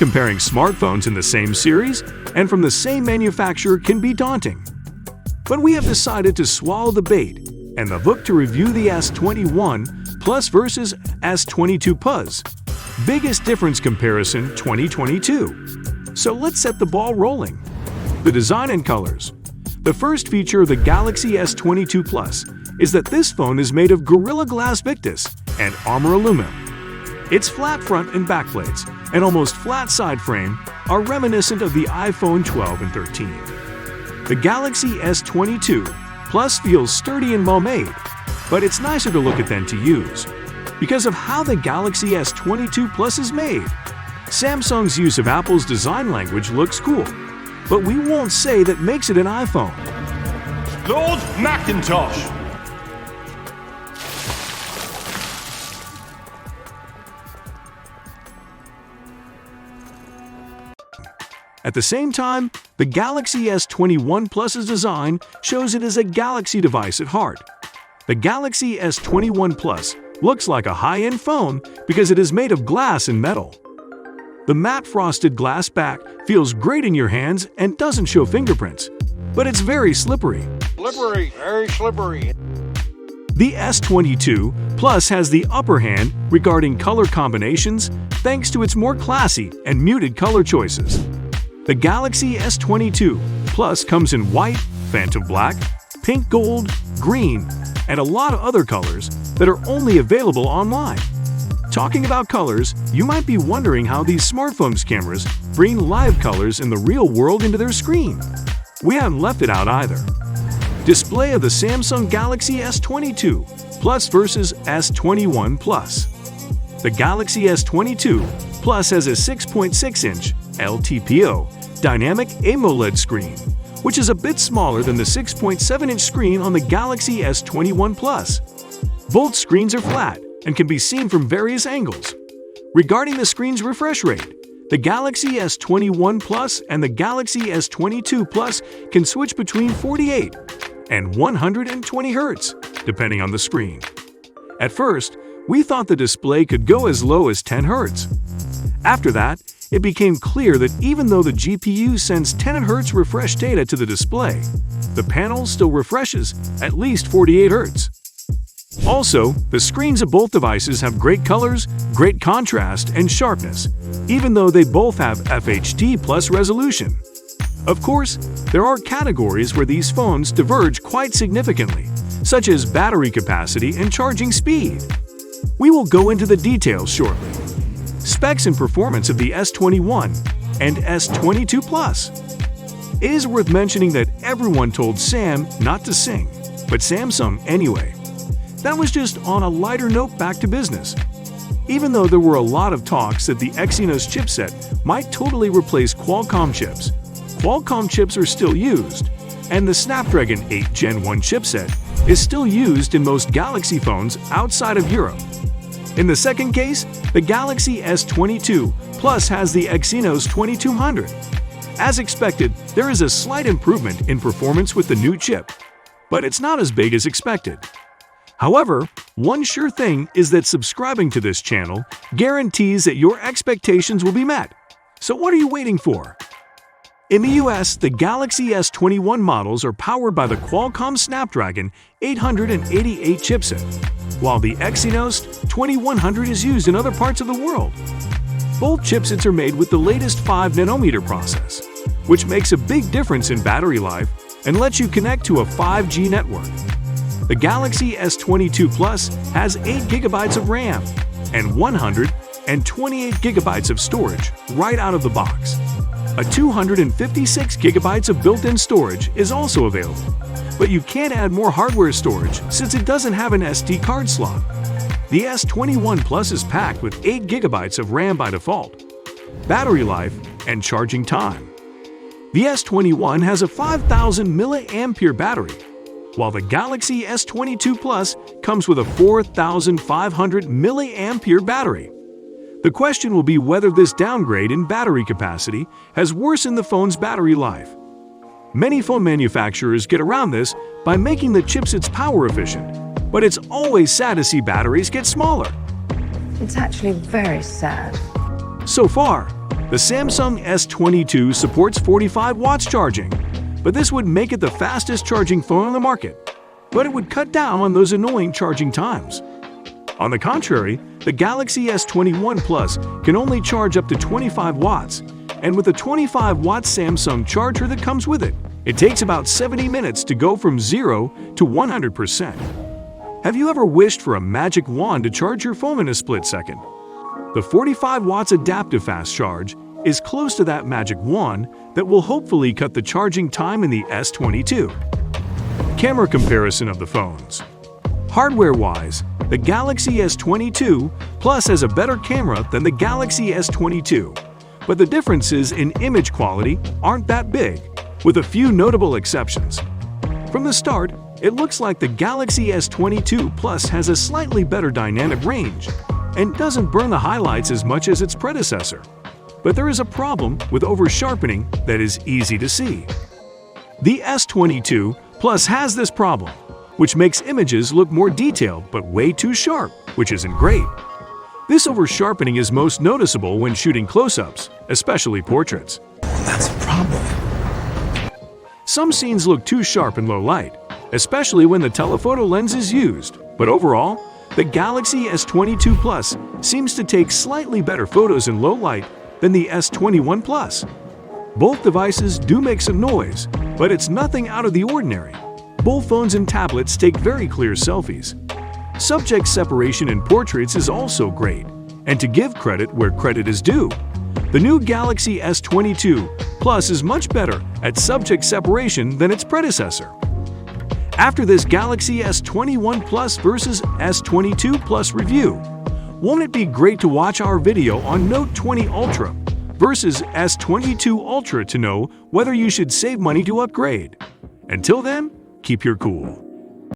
Comparing smartphones in the same series and from the same manufacturer can be daunting. But we have decided to swallow the bait and look to review the S21 PLUS versus S22 PLUS Biggest Difference Comparison 2022. So let's set the ball rolling. The design and colors. The first feature of the Galaxy S22 PLUS is that this phone is made of Gorilla Glass Victus and Armor Aluminum. Its flat front and back plates and almost flat side frame are reminiscent of the iPhone 12 and 13. The Galaxy S22 PLUS feels sturdy and well-made, but it's nicer to look at than to use because of how the Galaxy S22 PLUS is made. Samsung's use of Apple's design language looks cool, but we won't say that makes it an iPhone. Lord Macintosh. At the same time, the Galaxy S21 PLUS's design shows it as a Galaxy device at heart. The Galaxy S21 PLUS looks like a high-end phone because it is made of glass and metal. The matte frosted glass back feels great in your hands and doesn't show fingerprints, but it's very slippery. Slippery, very slippery. The S22 PLUS has the upper hand regarding color combinations thanks to its more classy and muted color choices. The Galaxy S22 PLUS comes in white, phantom black, pink gold, green, and a lot of other colors that are only available online. Talking about colors, you might be wondering how these smartphones' cameras bring live colors in the real world into their screen. We haven't left it out either. Display of the Samsung Galaxy S22 PLUS versus S21 PLUS. The Galaxy S22 PLUS has a 6.6-inch LTPO dynamic AMOLED screen, which is a bit smaller than the 6.7-inch screen on the Galaxy S21 PLUS. Both screens are flat and can be seen from various angles. Regarding the screen's refresh rate, the Galaxy S21 PLUS and the Galaxy S22 PLUS can switch between 48 and 120 Hz, depending on the screen. At first, we thought the display could go as low as 10 Hz. After that, it became clear that even though the GPU sends 10 Hz refresh data to the display, the panel still refreshes at least 48 Hz. Also, the screens of both devices have great colors, great contrast, and sharpness, even though they both have FHD plus resolution. Of course, there are categories where these phones diverge quite significantly, such as battery capacity and charging speed. We will go into the details shortly. Specs and performance of the S21 and S22 PLUS. It is worth mentioning that everyone told Sam not to sing, but Samsung anyway. That was just on a lighter note back to business. Even though there were a lot of talks that the Exynos chipset might totally replace Qualcomm chips, Qualcomm chips are still used, and the Snapdragon 8 Gen 1 chipset is still used in most Galaxy phones outside of Europe. In the second case, the Galaxy S22 PLUS has the Exynos 2200. As expected, there is a slight improvement in performance with the new chip, but it's not as big as expected. However, one sure thing is that subscribing to this channel guarantees that your expectations will be met. So what are you waiting for? In the US, the Galaxy S21 models are powered by the Qualcomm Snapdragon 888 chipset, while the Exynos 2100 is used in other parts of the world. Both chipsets are made with the latest 5nm process, which makes a big difference in battery life and lets you connect to a 5G network. The Galaxy S22 PLUS has 8GB of RAM and 128 GB of storage right out of the box. A 256 GB of built-in storage is also available, but you can't add more hardware storage since it doesn't have an SD card slot. The S21 PLUS is packed with 8 GB of RAM by default. Battery life and charging time. The S21 has a 5000 mAh battery, while the Galaxy S22 PLUS comes with a 4500 mAh battery. The question will be whether this downgrade in battery capacity has worsened the phone's battery life. Many phone manufacturers get around this by making the chipsets power efficient, but it's always sad to see batteries get smaller. It's actually very sad. So far, the Samsung S22 supports 45 watts charging, but this would make it the fastest charging phone on the market, but it would cut down on those annoying charging times. On the contrary, the Galaxy S21 PLUS can only charge up to 25 watts, and with the 25-watt Samsung charger that comes with it, it takes about 70 minutes to go from 0 to 100%. Have you ever wished for a magic wand to charge your phone in a split second? The 45 watts adaptive fast charge is close to that magic wand that will hopefully cut the charging time in the S22. Camera comparison of the phones. Hardware-wise, the Galaxy S22 PLUS has a better camera than the Galaxy S22, but the differences in image quality aren't that big, with a few notable exceptions. From the start, it looks like the Galaxy S22 PLUS has a slightly better dynamic range and doesn't burn the highlights as much as its predecessor. But there is a problem with over-sharpening that is easy to see. The S22 PLUS has this problem, which makes images look more detailed but way too sharp, which isn't great. This over-sharpening is most noticeable when shooting close-ups, especially portraits. That's a problem. Some scenes look too sharp in low light, especially when the telephoto lens is used, but overall, the Galaxy S22 PLUS seems to take slightly better photos in low light than the S21 PLUS. Both devices do make some noise, but it's nothing out of the ordinary. Both phones and tablets take very clear selfies. Subject separation in portraits is also great, and to give credit where credit is due, the new Galaxy S22 PLUS is much better at subject separation than its predecessor. After this Galaxy S21 PLUS versus S22 PLUS review, won't it be great to watch our video on Note 20 Ultra versus S22 Ultra to know whether you should save money to upgrade? Until then, keep your cool.